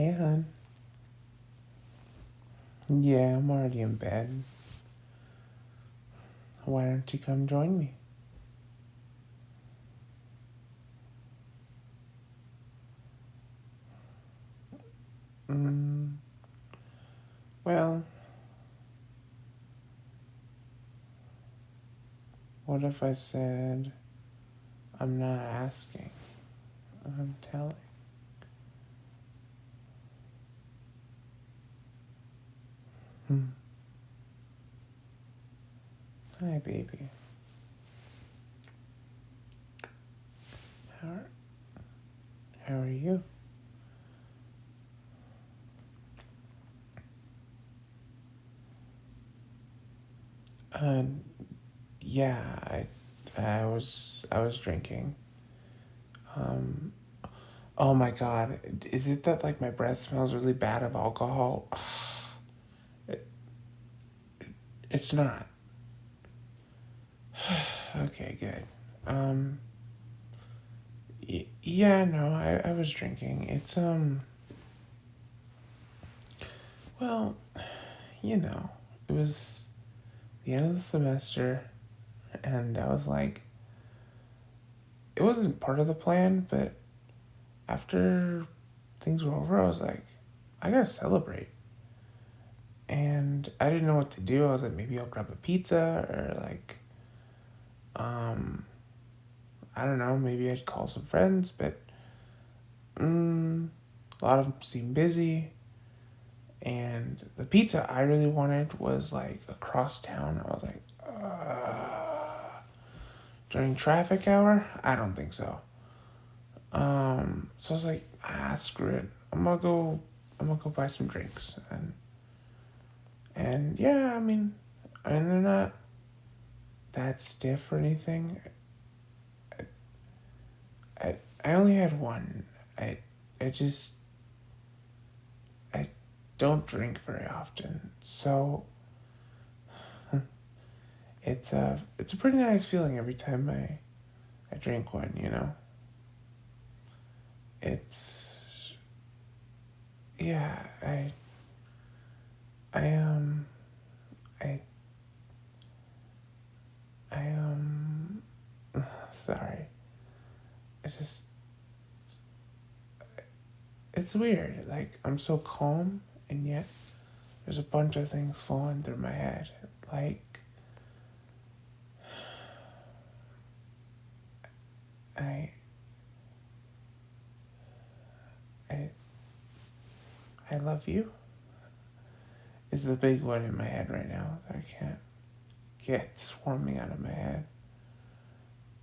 Hey, hon. Yeah, I'm already in bed. Why don't you come join me? Mm, well, what if I said I'm not asking, I'm telling? Hmm. Hi, baby. How how are you? Uh, yeah, I was drinking. Um, oh my God, is it that like my breath smells really bad of alcohol? It, it's not. Okay, good. Um, yeah, no, I was drinking. Well, you know, it was the end of the semester, and I was like, it wasn't part of the plan, but after things were over, I was like, I gotta celebrate. And I didn't know what to do. I was like, maybe I'll grab a pizza, or like, um, I don't know, maybe I'd call some friends, but a lot of them seemed busy. And the pizza I really wanted was like across town. I was like, during traffic hour? I don't think so. So I was like, screw it. I'm gonna go buy some drinks, and yeah, I mean they're not that stiff or anything. I I only had one. I I just I don't drink very often, so it's a pretty nice feeling every time I drink one. It's yeah. I I I sorry. It's just it's weird. Like I'm so calm, and yet there's a bunch of things flowing through my head. Like I I I love you is the big one in my head right now that I can't get swarming out of my head.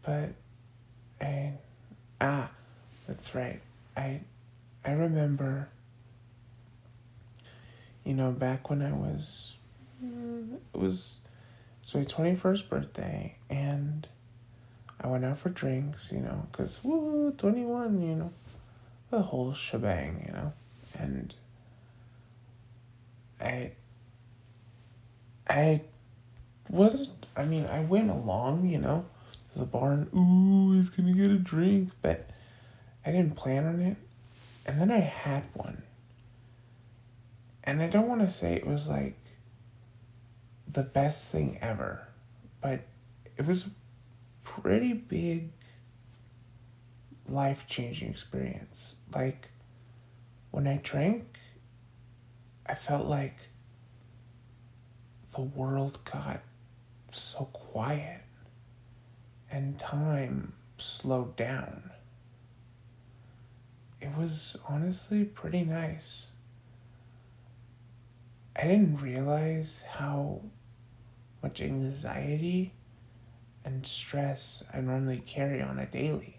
But I that's right. I I remember, back when it was it's my 21st birthday, and I went out for drinks, because woo, 21, the whole shebang, and I I wasn't. I mean, I went along, to the bar and ooh, he's gonna get a drink, but I didn't plan on it. And then I had one, and I don't want to say it was like the best thing ever, but it was a pretty big life changing experience. Like when I drank, I felt like the world got so quiet and time slowed down. It was honestly pretty nice. I didn't realize how much anxiety and stress I normally carry on a daily.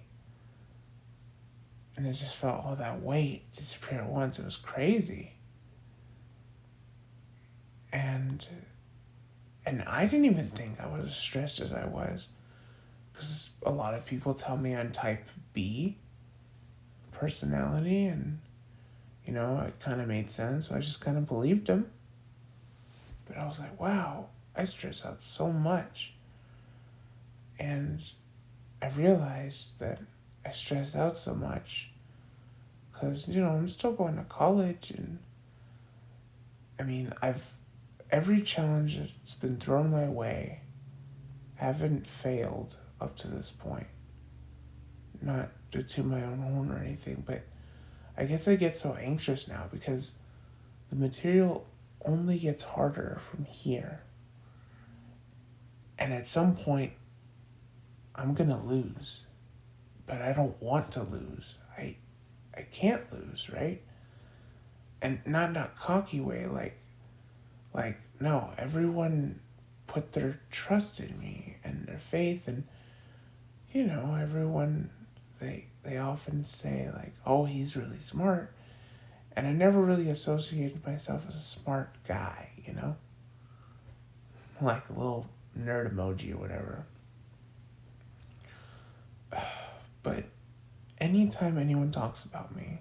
And it just felt all that weight disappear at once. It was crazy. And and I didn't even think I was as stressed as I was. Because a lot of people tell me I'm type B personality, and it kind of made sense. So I just kind of believed him. But I was like, wow, I stress out so much. And I realized that I stress out so much because, I'm still going to college, and I mean, every challenge that's been thrown my way, haven't failed up to this point. Not to toot my own horn or anything, but I guess I get so anxious now because the material only gets harder from here. And at some point, I'm gonna lose. But I don't want to lose. I can't lose, right? And not in a cocky way, like no, everyone put their trust in me and their faith, and everyone, they often say like, oh, he's really smart, and I never really associated myself as a smart guy, like a little nerd emoji or whatever. But anytime anyone talks about me,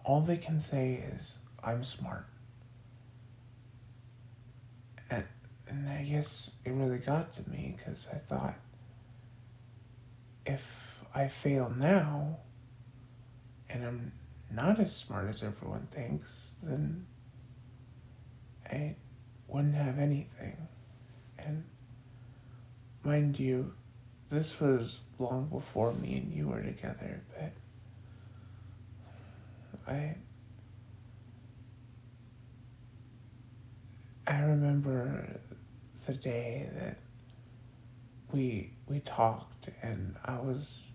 all they can say is I'm smart. And I guess it really got to me because I thought, if I fail now and I'm not as smart as everyone thinks, then I wouldn't have anything. And mind you, this was long before me and you were together, but I remember the day that we talked, and I was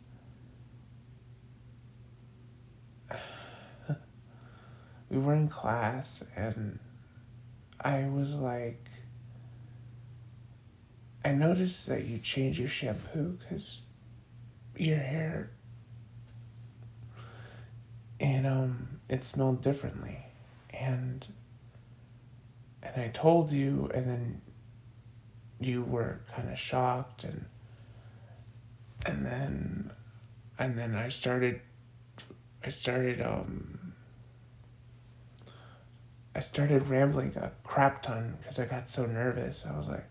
we were in class, and I was like, I noticed that you changed your shampoo because your hair, and it smelled differently, and I told you, and then you were kind of shocked, and then I started rambling a crap ton because I got so nervous. I was like,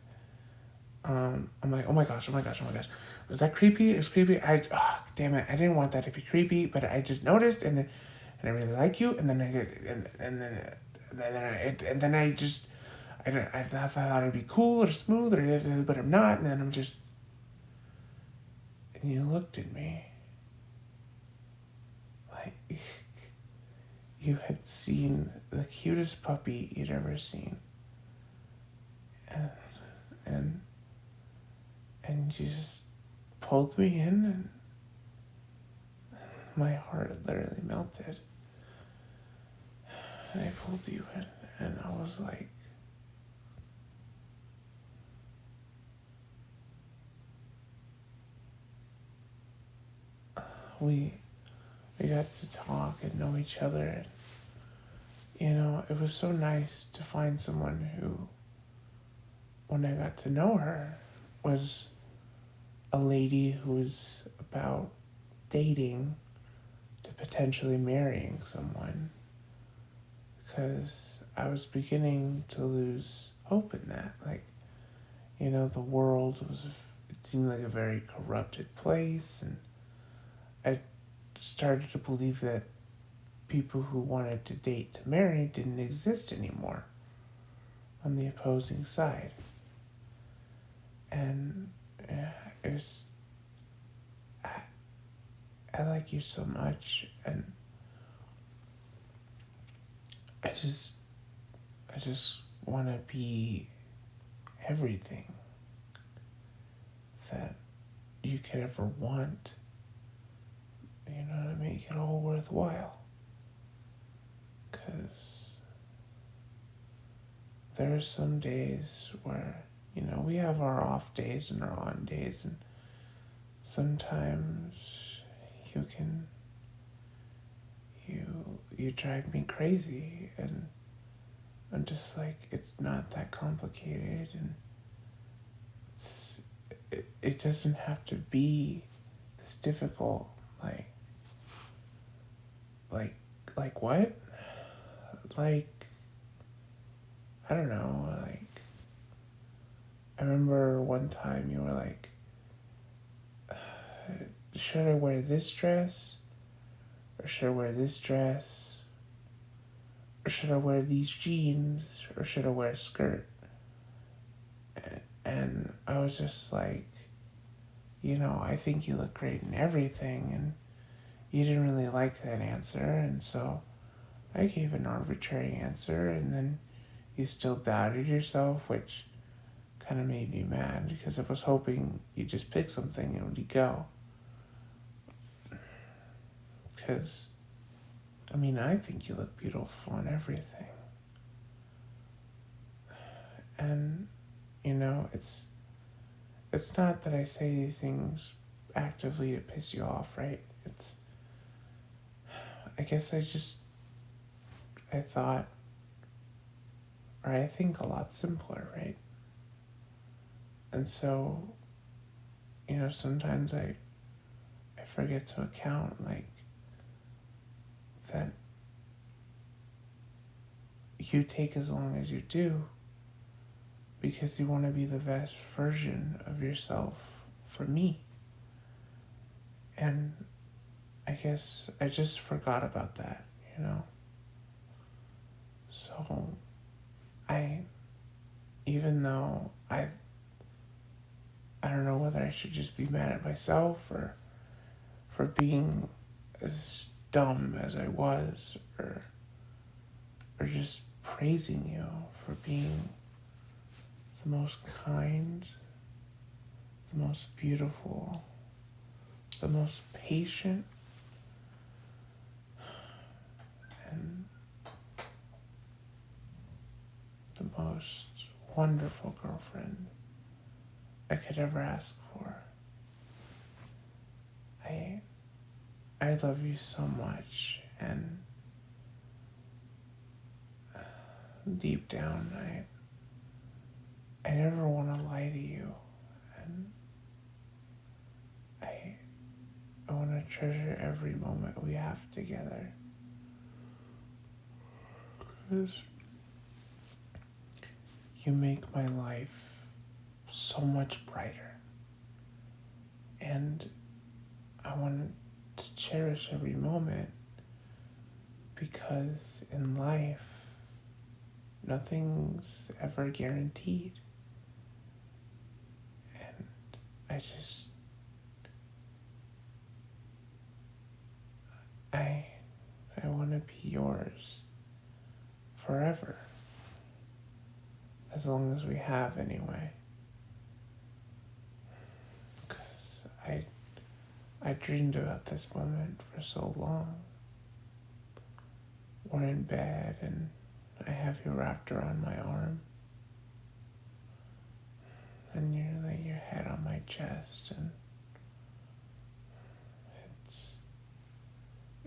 I'm like, oh my gosh, was that creepy? It was creepy. Damn it, I didn't want that to be creepy, but I just noticed, and I really like you, and then I did, and then I just, I thought it'd be cool or smooth, but I'm not, and then I'm just, and you looked at me like you had seen the cutest puppy you'd ever seen, and and you just pulled me in, and my heart literally melted. And I pulled you in, and I was like, we got to talk and know each other, and it was so nice to find someone who, when I got to know her, was a lady who was about dating to potentially marrying someone, because I was beginning to lose hope in that. Like, the world it seemed like a very corrupted place, and I started to believe that people who wanted to date to marry didn't exist anymore on the opposing side. And it was, I like you so much, and I just want to be everything that you could ever want, to make it all worthwhile. Because there are some days where, we have our off days and our on days, and sometimes you drive me crazy, and I'm just like, it's not that complicated, and it doesn't have to be this difficult. Like what? Like, I don't know, like, I remember one time you were like, should I wear this dress Or should I wear this dress? Or should I wear these jeans? Or should I wear a skirt? And I was just like, I think you look great in everything. And you didn't really like that answer. And so I gave an arbitrary answer. And then you still doubted yourself, which kind of made me mad because I was hoping you'd just pick something and you'd go. Because, I think you look beautiful in everything. And, it's not that I say these things actively to piss you off, right? I guess I thought, or I think a lot simpler, right? And so, sometimes I forget to account, that you take as long as you do because you want to be the best version of yourself for me. And I guess I just forgot about that, So even though I don't know whether I should just be mad at myself or for being as dumb as I was, or just praising you for being the most kind, the most beautiful, the most patient, and the most wonderful girlfriend I could ever ask for. I love you so much, and deep down, I never want to lie to you, and I want to treasure every moment we have together, because you make my life so much brighter, and I want to cherish every moment, because in life, nothing's ever guaranteed. And I want to be yours forever, as long as we have anyway. Because I dreamed about this moment for so long. We're in bed and I have you wrapped around my arm. And you lay your head on my chest, and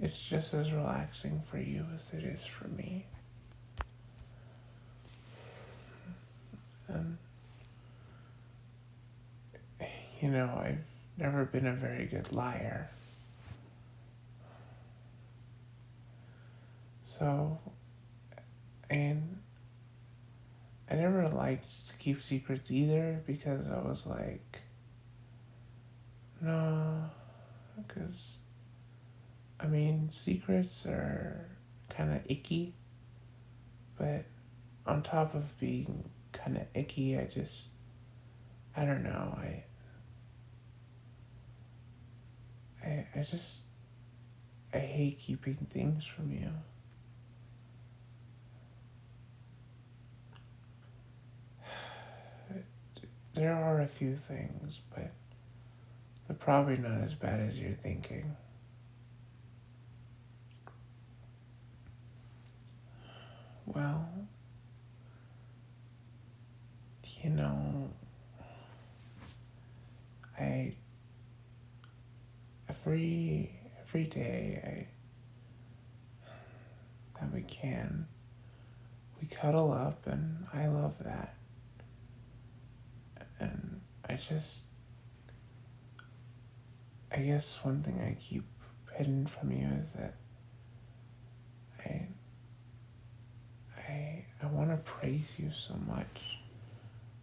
it's just as relaxing for you as it is for me. And I've never been a very good liar. So, and I never liked to keep secrets either, because I was like, no, because, secrets are kind of icky, but on top of being kind of icky, I don't know, I hate keeping things from you. There are a few things, but they're probably not as bad as you're thinking. Well, I every day that we can, we cuddle up, and I love that. And I guess one thing I keep hidden from you is that I want to praise you so much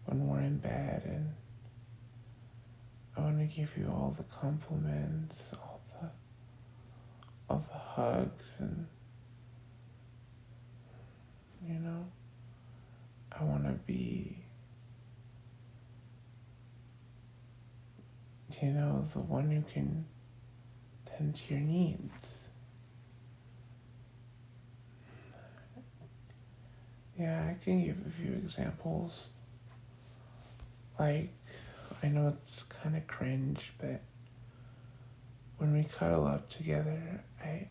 when we're in bed, and I want to give you all the compliments, all the hugs and, you know, I want to be, the one who can tend to your needs. Yeah, I can give a few examples. Like, I know it's kind of cringe, but when we cuddle up together, I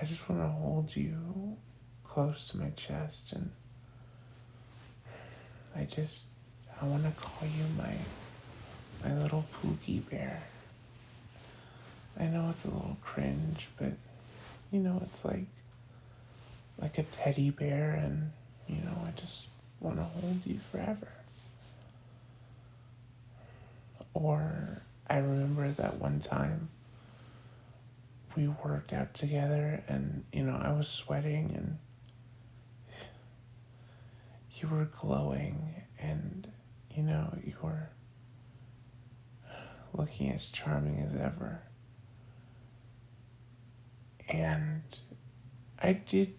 just want to hold you close to my chest, and I want to call you my little Pookie Bear. I know it's a little cringe, but it's like a teddy bear, and I just want to hold you forever. Or I remember that one time we worked out together, and I was sweating, and you were glowing, and you were looking as charming as ever. And I did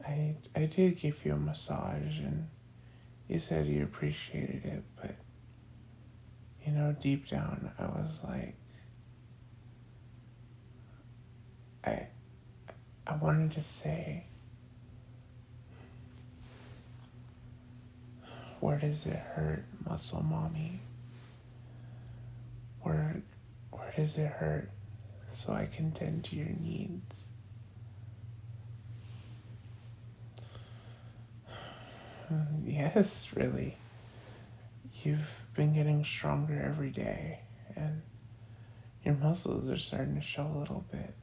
I did give you a massage, and you said you appreciated it, but deep down I was like, I wanted to say, where does it hurt, muscle mommy? Where does it hurt, so I can tend to your needs? Yes, really. You've been getting stronger every day, and your muscles are starting to show a little bit.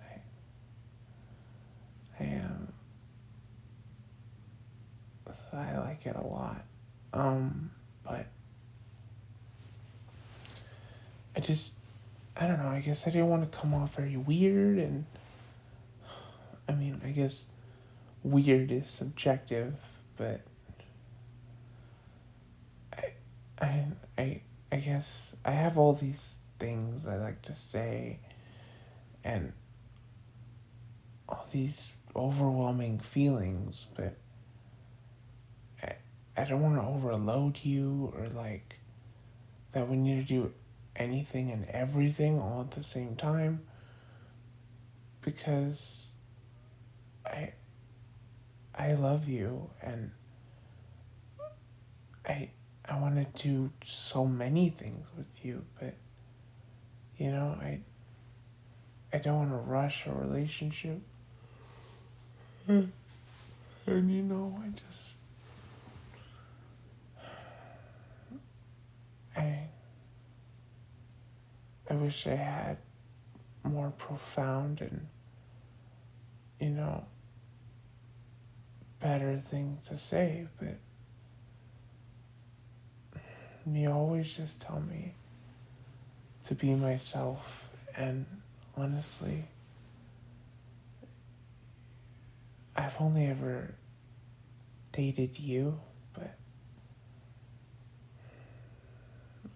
I like it a lot. But I don't know, I guess I didn't want to come off very weird, and I guess weird is subjective, but I, I guess I have all these things I like to say, and all these overwhelming feelings, but I don't want to overload you, or that we need to do anything and everything all at the same time, because I love you, and I want to do so many things with you, but I don't want to rush a relationship. And I wish I had more profound and better things to say, but you always just tell me to be myself, and honestly, I've only ever dated you, but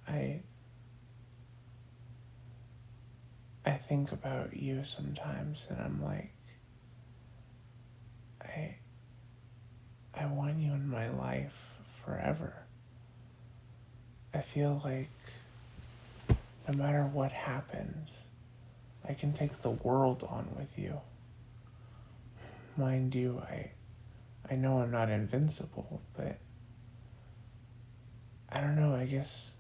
I think about you sometimes, and I'm like, I want you in my life forever. I feel like no matter what happens, I can take the world on with you. Mind you, I know I'm not invincible, but I don't know, I guess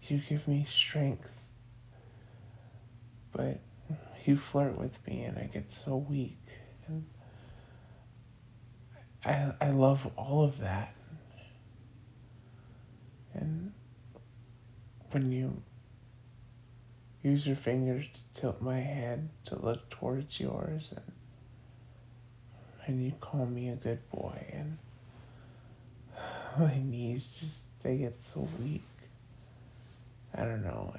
you give me strength, but you flirt with me and I get so weak, and I love all of that. And when you use your fingers to tilt my head to look towards yours, and you call me a good boy, and my knees they get so weak. I don't know,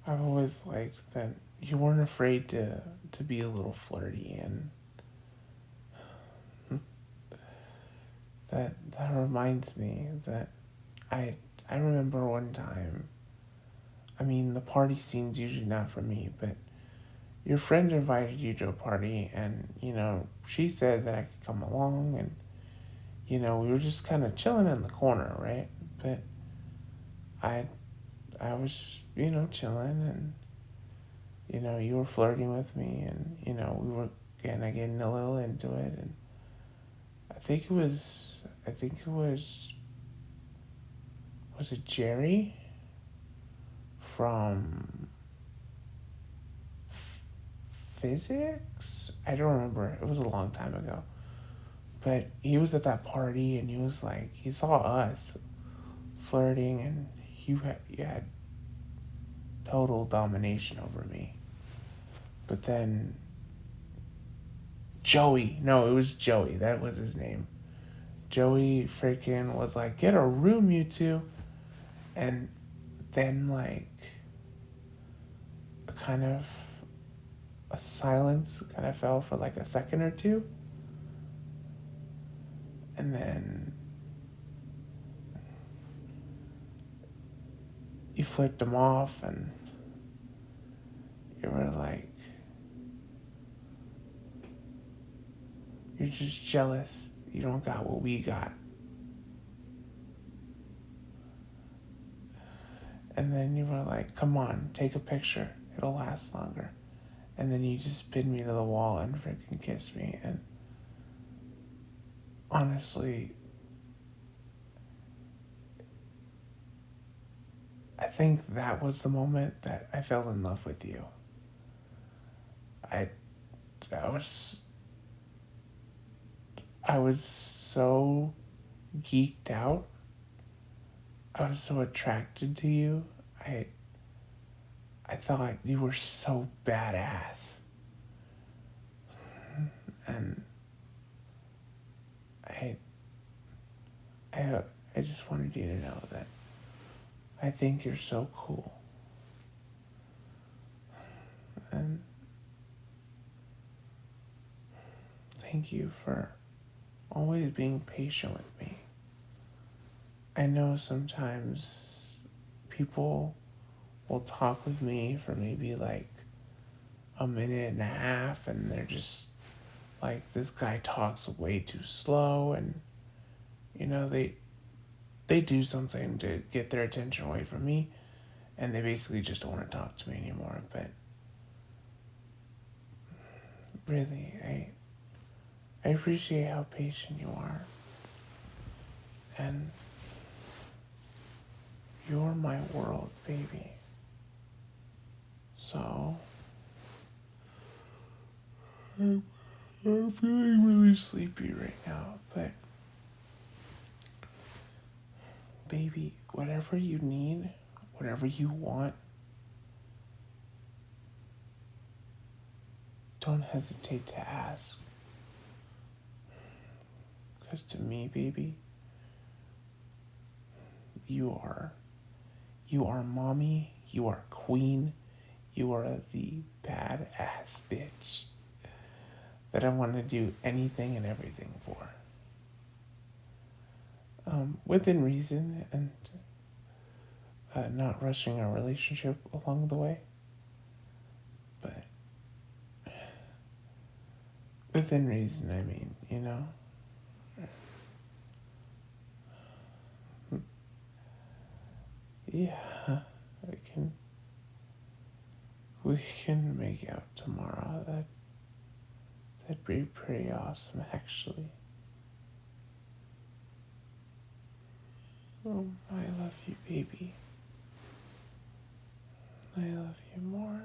I've always liked that you weren't afraid to be a little flirty, and that reminds me that I I remember one time, I mean, the party scene's usually not for me, but your friend invited you to a party, and, she said that I could come along, and, we were just kind of chilling in the corner, right? But I, I was, chilling, and, you were flirting with me, and, we were kind of getting a little into it, and I think it was it Jerry from physics? I don't remember. It was a long time ago. But he was at that party and he was like, he saw us flirting and you had total domination over me. But then Joey, no, it was Joey. That was his name. Joey freaking was like, get a room, you two. And then, like, a kind of a silence kind of fell for like a second or two. And then you flipped him off and you were like, you're just jealous. You don't got what we got. And then you were like, come on, take a picture. It'll last longer. And then you just pinned me to the wall and freaking kissed me. And honestly, I think that was the moment that I fell in love with you. I I was I was so geeked out. I was so attracted to you. I thought you were so badass. And I I I just wanted you to know that I think you're so cool. And thank you for always being patient with me. I know sometimes people will talk with me for maybe like a minute and a half and they're just like, this guy talks way too slow, and they do something to get their attention away from me, and they basically just don't want to talk to me anymore. But really, I appreciate how patient you are, and you're my world, baby. So I'm feeling really sleepy right now, but baby, whatever you need, whatever you want, don't hesitate to ask. Because to me, baby, you are mommy, you are queen, you are the badass bitch that I want to do anything and everything for. Within reason, and not rushing our relationship along the way. But within reason, I mean, Yeah, we can make out tomorrow. That'd be pretty awesome, actually. Oh, I love you, baby. I love you more.